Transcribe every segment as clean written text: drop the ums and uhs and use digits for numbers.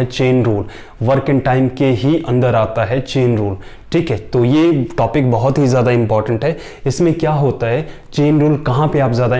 है chain rule. Work and time के ही अंदर आता है चेन रूल, ठीक है। तो ये टॉपिक बहुत ही ज़्यादा इंपॉर्टेंट है। इसमें क्या होता है, चेन रूल कहाँ पे आप ज़्यादा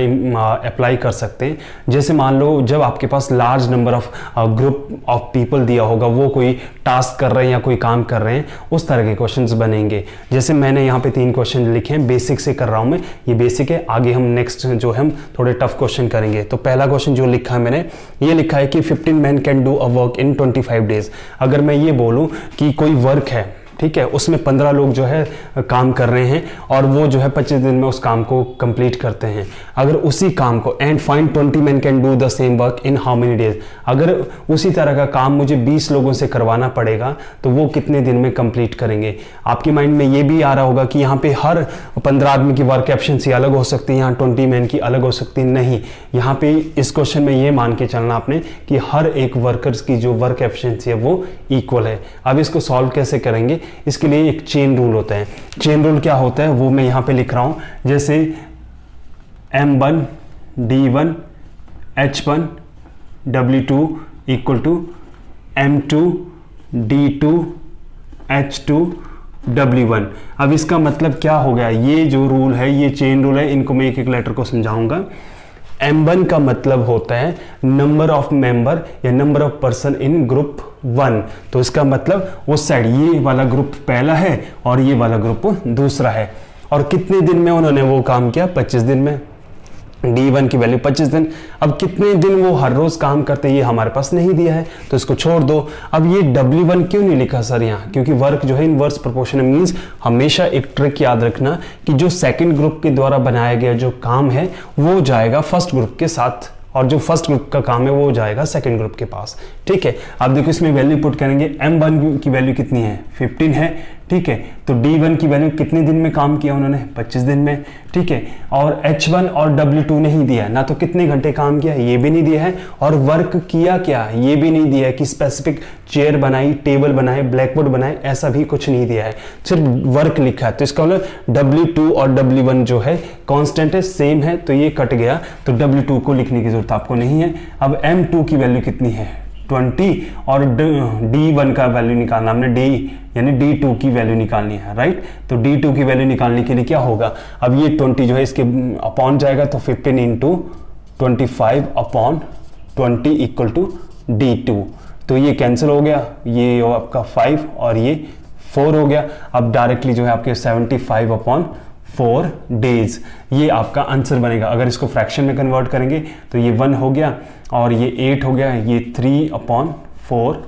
अप्लाई कर सकते हैं। जैसे मान लो जब आपके पास large number of group of people दिया होगा, वो कोई टास्क कर रहे हैं या कोई काम कर रहे हैं, उस तरह के क्वेश्चंस बनेंगे। जैसे मैंने यहाँ पे 3 क्वेश्चन लिखे हैं, बेसिक से कर रहा हूँ मैं, ये बेसिक है। आगे हम नेक्स्ट जो है हम थोड़े टफ क्वेश्चन करेंगे। तो पहला क्वेश्चन जो लिखा है मैंने, ये लिखा है कि 15 man can do a work in 25 days. अगर मैं ये बोलूँ कि कोई वर्क है, ठीक है, उसमें 15 लोग जो है काम कर रहे हैं और वो जो है 25 दिन में उस काम को कंप्लीट करते हैं। अगर उसी काम को and find 20 man can do the same work in how many days, अगर उसी तरह का काम मुझे 20 लोगों से करवाना पड़ेगा तो वो कितने दिन में कंप्लीट करेंगे। आपके माइंड में ये भी आ रहा होगा कि यहाँ पे हर 15 आदमी की वर्क एफिशिएंसी अलग हो सकती है, यहाँ 20 मैन की अलग हो सकती है। नहीं, यहाँ पे इस क्वेश्चन में ये मान के चलना आपने कि हर एक वर्कर्स की जो वर्क एफिशिएंसी है वो इक्वल है। अब इसको सॉल्व कैसे करेंगे, इसके लिए एक चेन रूल होता है। चेन रूल क्या होता है वो मैं यहां पे लिख रहा हूं, जैसे M1 D1 H1 W2 equal to M2 D2 H2 W1। अब इसका मतलब क्या हो गया, ये जो रूल है ये चेन रूल है, इनको मैं एक एक लेटर को समझाऊंगा। M1 का मतलब होता है नंबर ऑफ मेंबर या number of person in group 1। तो इसका मतलब उस साइड ये वाला ग्रुप पहला है और ये वाला ग्रुप दूसरा है। और कितने दिन में उन्होंने वो काम किया, 25 दिन में। D1 की वैल्यू 25 दिन। अब कितने दिन वो हर रोज काम करते हैं ये हमारे पास नहीं दिया है, तो इसको छोड़ दो। अब ये W1 क्यों नहीं लिखा सर यहाँ, क्योंकि वर्क जो है इनवर्स प्रोपोर्शनल मींस हमेशा एक ट्रिक याद रखना कि जो सेकंड ग्रुप के द्वारा बनाया गया जो काम है वो जाएगा फर्स्ट ग्रुप के साथ, और जो फर्स्ट ग्रुप का काम है वो जाएगा सेकंड ग्रुप के पास, ठीक है। अब देखो इसमें वैल्यू पुट करेंगे, M1 की वैल्यू कितनी है, 15 है, ठीक है। तो D1 की वैल्यू कितने दिन में काम किया उन्होंने, 25 दिन में, ठीक है। और H1 और W2 नहीं दिया है ना, तो कितने घंटे काम किया ये भी नहीं दिया है, और वर्क किया क्या ये भी नहीं दिया है कि स्पेसिफिक चेयर बनाई, टेबल बनाए, ब्लैक बोर्ड बनाए, ऐसा भी कुछ नहीं दिया है, सिर्फ वर्क लिखा है। तो इसका मतलब W2 और W1 जो है कांस्टेंट है, सेम है, तो ये कट गया, तो W2 को लिखने की जरूरत आपको नहीं है। अब M2 की वैल्यू कितनी है, 20, और D1 का वैल्यू निकालना हमने, D यानी D2 की वैल्यू निकालनी है, राइट। तो D2 की वैल्यू निकालने के लिए क्या होगा, अब ये 20 जो है इसके अपॉन जाएगा, तो 15 into 25 upon 20 equal to D2। तो ये कैंसिल हो गया, ये आपका 5 और ये 4 हो गया। अब डायरेक्टली जो है आपके 75 अपॉन 4 डेज, ये आपका आंसर बनेगा। अगर इसको फ्रैक्शन में कन्वर्ट करेंगे तो ये 1 हो गया और ये 8 हो गया, ये 3 अपॉन 4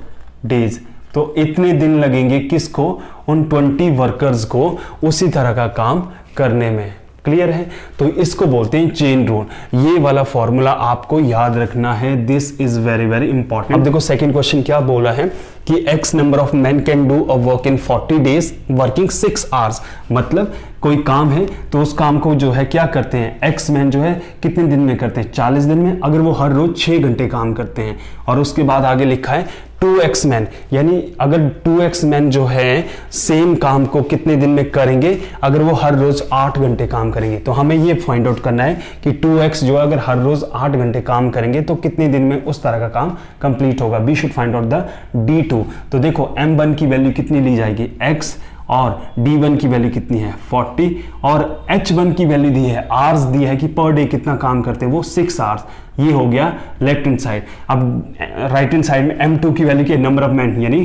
डेज। तो इतने दिन लगेंगे किसको, उन 20 वर्कर्स को उसी तरह का काम करने में। क्लियर है, तो इसको बोलते हैं चेन रूल। ये वाला फॉर्मूला आपको याद रखना है, this is very very important. अब देखो सेकंड क्वेश्चन क्या बोला है कि x number of man can do a work in 40 days working 6 hours. मतलब कोई काम है तो उस काम को जो है क्या करते हैं, x मैन जो है कितने दिन में करते हैं, 40 दिन में, अगर वो हर रोज 6 घंटे काम करते हैं। और उसके बाद आगे लिखा है 2x मैन, यानी अगर 2x मैन जो है सेम काम को कितने दिन में करेंगे, अगर वो हर रोज 8 घंटे काम करेंगे। तो हमें ये फाइंड आउट करना है कि 2x जो अगर हर रोज 8 घंटे काम करेंगे तो कितने दिन में उस तरह का काम कंप्लीट होगा। We should find out the D2। तो देखो M1 की वैल्यू कितनी ली जाएगी, x, और D1 की वैल्यू कितनी है 40, और H1 की वैल्यू दी है, आवर्स दी है कि पर डे कितना काम करते हैं वो 6 आवर्स। ये हो गया लेफ्ट हैंड साइड। अब राइट हैंड साइड में M2 की वैल्यू की नंबर ऑफ मैन यानी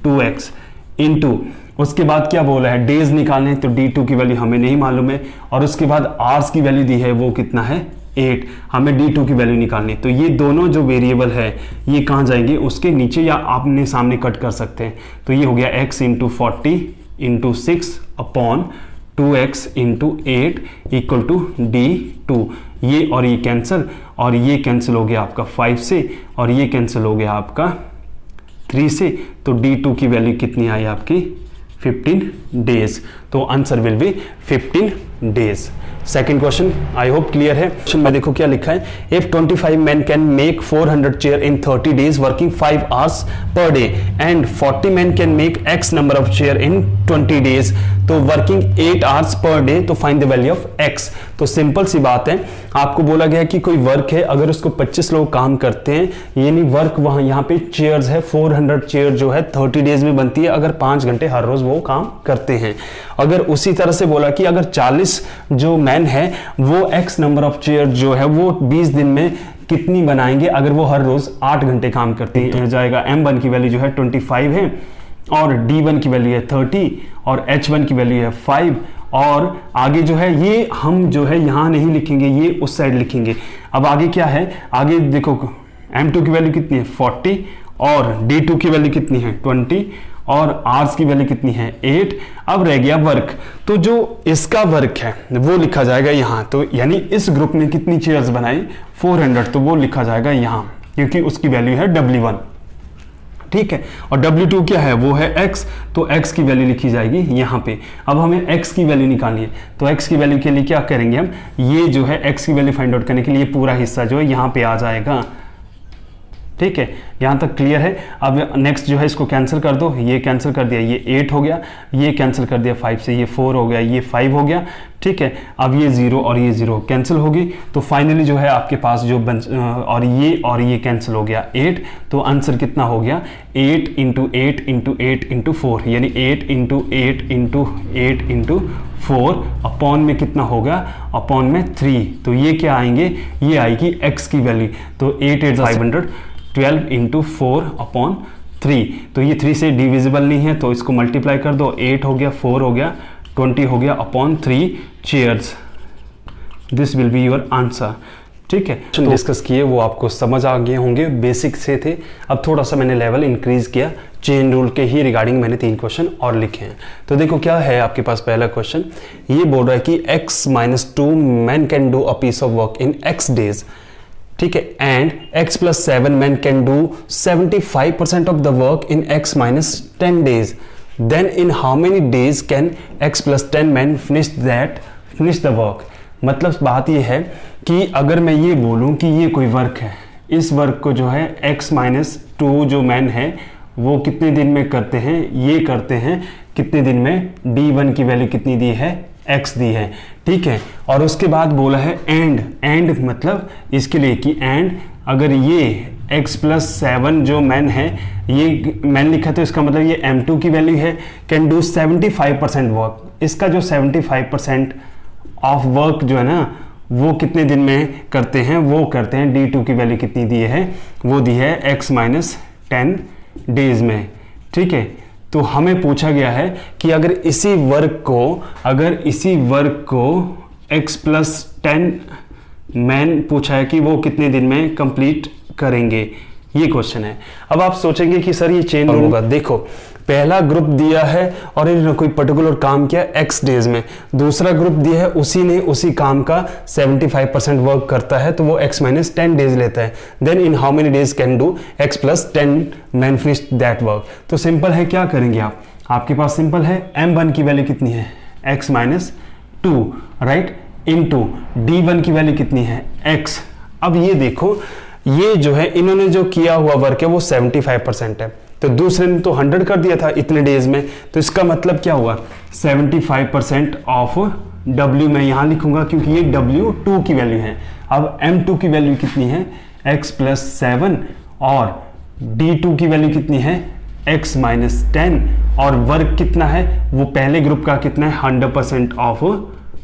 2x इनटू, उसके बाद क्या बोला है डेज निकालने, तो D2 की वैल्यू हमें नहीं मालूम है, और उसके बाद आवर्स की वैल्यू दी है वो कितना है 8, हमें D2 की वैल्यू निकालनी। तो ये दोनों जो वेरिएबल है ये कहाँ जाएंगे, उसके नीचे या आपने सामने कट कर सकते हैं। तो ये हो गया x into 40 into 6 upon 2x into 8 equal to D2। ये और ये कैंसिल, और ये कैंसिल हो गया आपका 5 से, और ये कैंसिल हो गया आपका 3 से। तो D2 की वैल्यू कितनी आई आपकी 15 डेज। तो answer will be 15 days. Second question I hope clear है। क्वेश्चन में देखो क्या लिखा है, if 25 men can make 400 chair in 30 days working 5 hours per day and 40 men can make x number of chair in 20 days तो working 8 hours per day, तो find the value of x। तो simple सी बात है, आपको बोला गया कि कोई वर्क है, अगर उसको 25 लोग काम करते हैं, यानी वर्क वहां यहाँ पे चेयर्स है 400 चेयर जो है 30 डेज में बनती है, अगर 5 घंटे हर रोज वो काम करते हैं। अगर उसी तरह से बोला कि अगर 40 जो मैन है वो एक्स नंबर ऑफ चेयर जो है वो 20 दिन में कितनी बनाएंगे, अगर वो हर रोज 8 घंटे काम करते हैं। हो जाएगा M1 की वैल्यू जो है 25 है, और D1 की वैल्यू है 30, और H1 की वैल्यू है 5, और आगे जो है ये हम जो है यहां नहीं लिखेंगे, ये उस साइड लिखेंगे। अब आगे क्या है, आगे देखो M2 की वैल्यू कितनी है 40, और D2 की वैल्यू कितनी है 20, और आर्स की वैल्यू कितनी है 8। अब रह गया वर्क, तो जो इसका वर्क है वो लिखा जाएगा यहां, तो यानी इस ग्रुप ने कितनी चेयर्स बनाई 400, तो वो लिखा जाएगा यहां, क्योंकि उसकी वैल्यू है W1, ठीक है। और W2 क्या है, वो है X, तो X की वैल्यू लिखी जाएगी यहाँ पे। अब हमें X की वैल्यू निकालनी है, तो X की वैल्यू के लिए क्या करेंगे हम, ये जो है X की वैल्यू फाइंड आउट करने के लिए पूरा हिस्सा जो है यहाँ पे आ जाएगा, ठीक है। यहाँ तक क्लियर है। अब नेक्स्ट जो है इसको कैंसिल कर दो, ये कैंसिल कर दिया, ये 8 हो गया, ये कैंसिल कर दिया 5 से, ये 4 हो गया, ये 5 हो गया, ठीक है। अब ये 0 और ये 0 कैंसिल होगी, तो फाइनली जो है आपके पास जो और ये कैंसिल हो गया 8, तो आंसर कितना हो गया 8 × 8 × 8 × 4, यानी 8 × 8 × 8 × 4 अपॉन में कितना होगा, अपॉन में 3, तो ये क्या आएंगे, ये आएगी x की वैल्यू, तो 8 8 500, 12 × 4 अपॉन 3, तो ये 3 से डिविजिबल नहीं है, तो इसको मल्टीप्लाई कर दो, 8 हो गया, 4 हो गया, 20 हो गया upon 3 chairs. This will be your answer, ठीक है। तो डिस्कस किए वो आपको समझ आ गए होंगे, बेसिक से थे। अब थोड़ा सा मैंने लेवल इंक्रीज किया, चेन रूल के ही रिगार्डिंग मैंने 3 क्वेश्चन और लिखे हैं। तो देखो क्या है आपके पास पहला क्वेश्चन, ये बोल रहा है कि x - 2 men can do a piece of work in x days, ठीक है, and x + 7 men can do 75% of the work in x - 10 days, then in how many days can x + 10 men finish the work। मतलब बात ये है कि अगर मैं ये बोलूं कि ये कोई वर्क है, इस वर्क को जो है x - 2 जो मैन है वो कितने दिन में करते हैं, ये करते हैं कितने दिन में, D1 की वैल्यू कितनी दी है, x दी है, ठीक है। और उसके बाद बोला है एंड मतलब इसके लिए कि एंड अगर ये x + 7 जो मैन है, ये मैन लिखा तो इसका मतलब ये M2 की वैल्यू है, कैन डू 75% वर्क। इसका जो 75% ऑफ वर्क जो है ना वो कितने दिन में करते हैं, वो करते हैं D2 की वैल्यू कितनी दी है, वो दी है x - 10 डेज में, ठीक है। तो हमें पूछा गया है कि अगर इसी वर्क को x + 10 मैन पूछा है कि वो कितने दिन में कंप्लीट करेंगे, ये क्वेश्चन है। अब आप सोचेंगे कि सर ये चेन रूल होगा, देखो पहला ग्रुप दिया है और इन्होंने कोई पर्टिकुलर काम किया x डेज में, दूसरा ग्रुप दिया है उसी ने उसी काम का 75% वर्क करता है, तो वो x - 10 डेज लेता है। Then in how many days can do x + 10 man finish that work. तो सिंपल है, क्या करेंगे आप, आपके पास सिंपल है M1 की वैल्यू कितनी है x - 2, राइट, इनटू D1 की वैल्यू कितनी है x। अब ये देखो ये जो है इन्होंने जो किया हुआ वर्क है वो 75% है, तो दूसरे ने तो 100 कर दिया था इतने डेज में, तो इसका मतलब क्या हुआ 75% ऑफ W मैं यहां लिखूंगा क्योंकि ये W2 की वैल्यू है। अब M2 की वैल्यू कितनी है x + 7, और D2 की वैल्यू कितनी है x - 10, और वर्क कितना है वो पहले ग्रुप का कितना है 100% ऑफ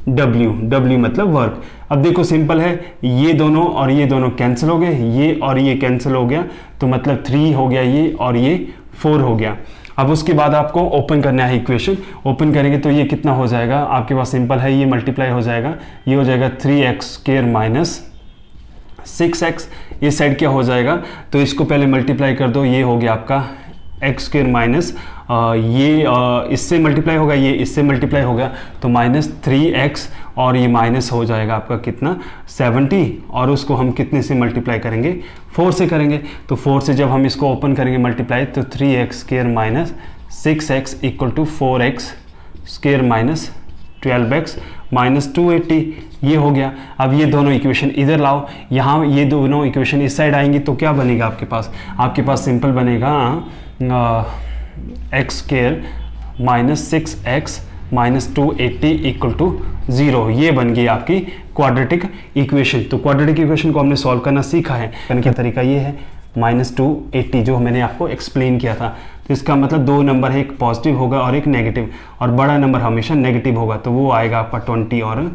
W मतलब वर्क। अब देखो सिंपल है, ये दोनों और ये दोनों कैंसिल हो गए, ये और ये कैंसिल हो गया, तो मतलब 3 हो गया ये, और ये 4 हो गया। अब उसके बाद आपको ओपन करना है इक्वेशन, ओपन करेंगे तो ये कितना हो जाएगा आपके पास, सिंपल है, ये मल्टीप्लाई हो जाएगा, ये हो जाएगा 3x² - 6x, ये साइड क्या हो जाएगा, तो इसको पहले मल्टीप्लाई कर दो, ये हो गया आपका x² माइनस ये इससे मल्टीप्लाई होगा, ये इससे मल्टीप्लाई होगा, तो -3x, और ये माइनस हो जाएगा आपका कितना 70, और उसको हम कितने से मल्टीप्लाई करेंगे 4 से करेंगे, तो 4 से जब हम इसको ओपन करेंगे मल्टीप्लाई, तो 3x² - 6x = 4x² - 12x - 280, ये हो गया। अब ये दोनों इक्वेशन इधर लाओ, यहाँ ये दोनों इक्वेशन इस साइड आएंगी, तो क्या बनेगा आपके पास सिंपल बनेगा x² - 6x -280 इक्वल टू 0। ये बन गई आपकी क्वाड्रेटिक इक्वेशन। तो क्वाड्रेटिक इक्वेशन को हमने सॉल्व करना सीखा है। करने का तरीका ये है, -280 जो मैंने आपको एक्सप्लेन किया था। तो इसका मतलब दो नंबर है, एक पॉजिटिव होगा और एक नेगेटिव, और बड़ा नंबर हमेशा नेगेटिव होगा, तो वो आएगा आपका 20 और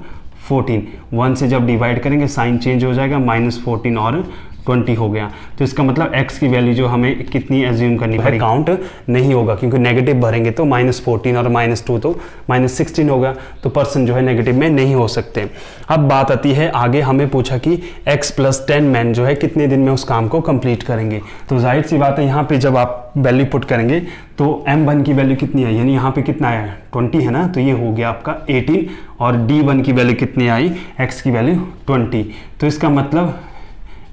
14। 1 से जब डिवाइड करेंगे साइन चेंज हो जाएगा, -14 और 20 हो गया। तो इसका मतलब x की वैल्यू जो हमें कितनी एज्यूम करनी है, काउंट नहीं होगा, क्योंकि नेगेटिव भरेंगे तो -14 और -2 तो -16 होगा, तो पर्सन जो है नेगेटिव में नहीं हो सकते। अब बात आती है आगे, हमें पूछा कि x + 10 मैन जो है कितने दिन में उस काम को कंप्लीट करेंगे। तो जाहिर सी बात है, यहाँ पे जब आप वैल्यू पुट करेंगे तो m1 की वैल्यू कितनी है, यानी यहाँ पे कितना है 20 है ना, तो ये हो गया आपका 18, और d1 की वैल्यू कितनी आई, x की वैल्यू 20। तो इसका मतलब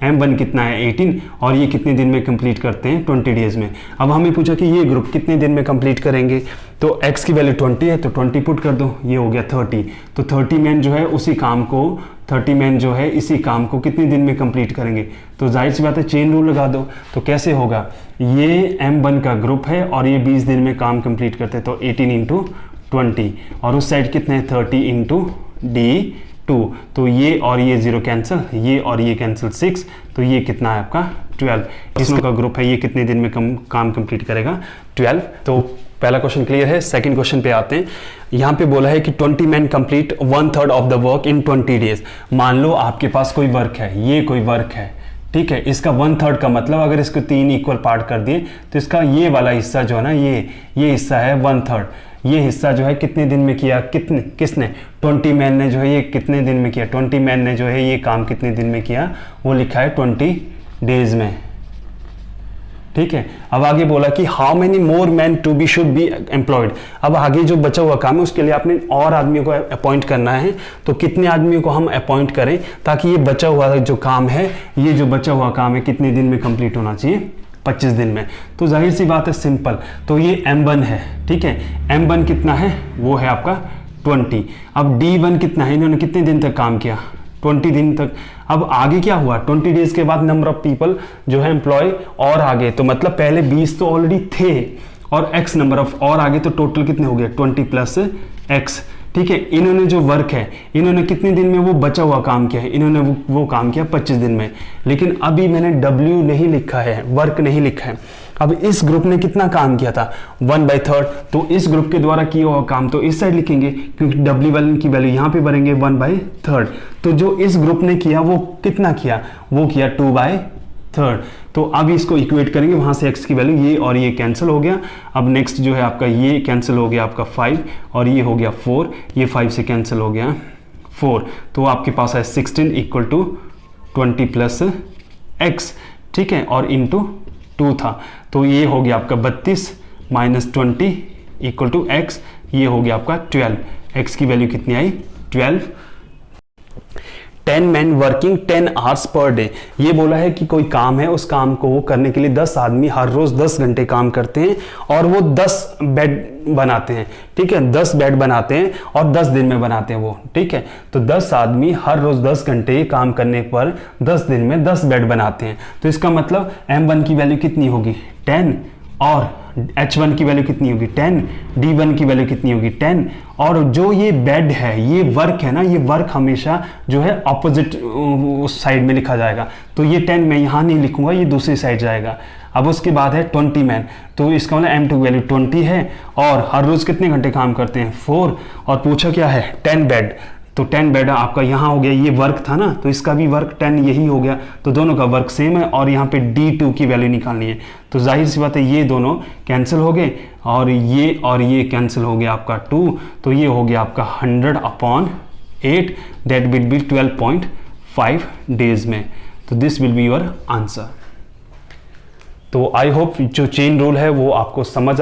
m1 कितना है 18, और ये कितने दिन में कंप्लीट करते हैं 20 डेज में। अब हमें पूछा कि ये ग्रुप कितने दिन में कंप्लीट करेंगे, तो x की वैल्यू 20 है तो 20 पुट कर दो, ये हो गया 30। तो 30 मैन जो है उसी काम को, 30 मैन जो है इसी काम को कितने दिन में कंप्लीट करेंगे। तो जाहिर सी बात है चेन रूल लगा दो। तो कैसे होगा, ये m1 का ग्रुप है और ये 20 दिन में काम कंप्लीट करते हैं, तो 18 × 20, और उस साइड कितने हैं 30 × D2, तो ये और ये 0 कैंसिल, ये और ये कैंसिल 6, तो ये कितना है आपका 12। इसमें का ग्रुप है, ये कितने दिन में काम कंप्लीट करेगा 12। तो पहला क्वेश्चन क्लियर है। सेकंड क्वेश्चन पे आते हैं। यहाँ पे बोला है कि 20 man complete 1/3 of the work in 20 days. मान लो आपके पास कोई वर्क है, ये कोई वर्क है, ठीक है, इसका 1/3 का मतलब अगर इसको 3 इक्वल पार्ट कर दिए तो इसका ये वाला हिस्सा जो है ना, ये हिस्सा है 1/3। ये हिस्सा जो है कितने दिन में किया, किसने 20 मैन ने जो है ये कितने दिन में किया, 20 मैन ने जो है ये काम कितने दिन में किया, वो लिखा है 20 डेज में, ठीक है। अब आगे बोला कि how many more man to be should be employed. अब आगे जो बचा हुआ काम है उसके लिए आपने और आदमियों को अपॉइंट करना है, तो कितने आदमियों को हम अपॉइंट करें ताकि ये बचा हुआ जो काम है, ये जो बचा हुआ काम है कितने दिन में कंप्लीट होना चाहिए, 25 दिन में। तो जाहिर सी बात है सिंपल, तो ये m1 है, ठीक है, m1 कितना है, वो है आपका 20। अब d1 कितना है, इन्होंने कितने दिन तक काम किया, 20 दिन तक। अब आगे क्या हुआ, 20 डेज के बाद नंबर ऑफ पीपल जो है एम्प्लॉय और आगे, तो मतलब पहले 20 तो ऑलरेडी थे और x नंबर ऑफ और आगे, तो टोटल कितने हो गए 20 + x, ठीक है। इन्होंने जो वर्क है, इन्होंने कितने दिन में वो बचा हुआ काम किया है, इन्होंने वो काम किया 25 दिन में। लेकिन अभी मैंने W नहीं लिखा है, वर्क नहीं लिखा है। अब इस ग्रुप ने कितना काम किया था 1/3, तो इस ग्रुप के द्वारा किया हुआ काम तो इस साइड लिखेंगे, क्योंकि W1 की वैल्यू यहाँ पे भरेंगे 1/3। तो जो इस ग्रुप ने किया वो कितना किया, वो किया 2/3। तो अब इसको इक्वेट करेंगे, वहां से x की वैल्यू, ये और ये कैंसिल हो गया। अब नेक्स्ट जो है आपका ये कैंसिल हो गया आपका 5, और ये हो गया 4, ये 5 से कैंसिल हो गया 4, तो आपके पास है 16 इक्वल टू 20 + x, ठीक है, और इंटू 2 था, तो ये हो गया आपका 32 - 20 इक्वल टू x, ये हो गया आपका 12। x की वैल्यू कितनी आई 12। 10 man working 10 hours per day. ये बोला है कि कोई काम है, उस काम को करने के लिए 10 आदमी हर रोज 10 घंटे काम करते हैं और वो 10 बेड बनाते हैं, ठीक है, 10 बेड बनाते हैं और 10 दिन में बनाते हैं वो, ठीक है। तो 10 आदमी हर रोज 10 घंटे काम करने पर 10 दिन में 10 बेड बनाते हैं। तो इसका मतलब m1 की वैल्यू कितनी होगी 10, और h1 की वैल्यू कितनी होगी 10, d1 की वैल्यू कितनी होगी 10, और जो ये बेड है, ये वर्क है ना, ये वर्क हमेशा जो है ऑपोजिट उस साइड में लिखा जाएगा। तो ये 10 मैं यहाँ नहीं लिखूंगा, ये दूसरी साइड जाएगा। अब उसके बाद है 20 मैन, तो इसका मतलब m2 की वैल्यू 20 है और हर रोज कितने घंटे काम करते हैं 4, और पूछा क्या है 10 बेड, तो 10 बेड आपका यहाँ हो गया, ये वर्क था ना, तो इसका भी वर्क 10 यही हो गया, तो दोनों का वर्क सेम है, और यहाँ पे D2 की वैल्यू निकालनी है। तो जाहिर सी बात है ये दोनों कैंसिल हो गए, और ये कैंसिल हो गया आपका 2, तो ये हो गया आपका 100/8, दैट विल बी 12.5 डेज में। तो this will be your answer. तो आई होप जो चेन रूल है वो आपको समझ आ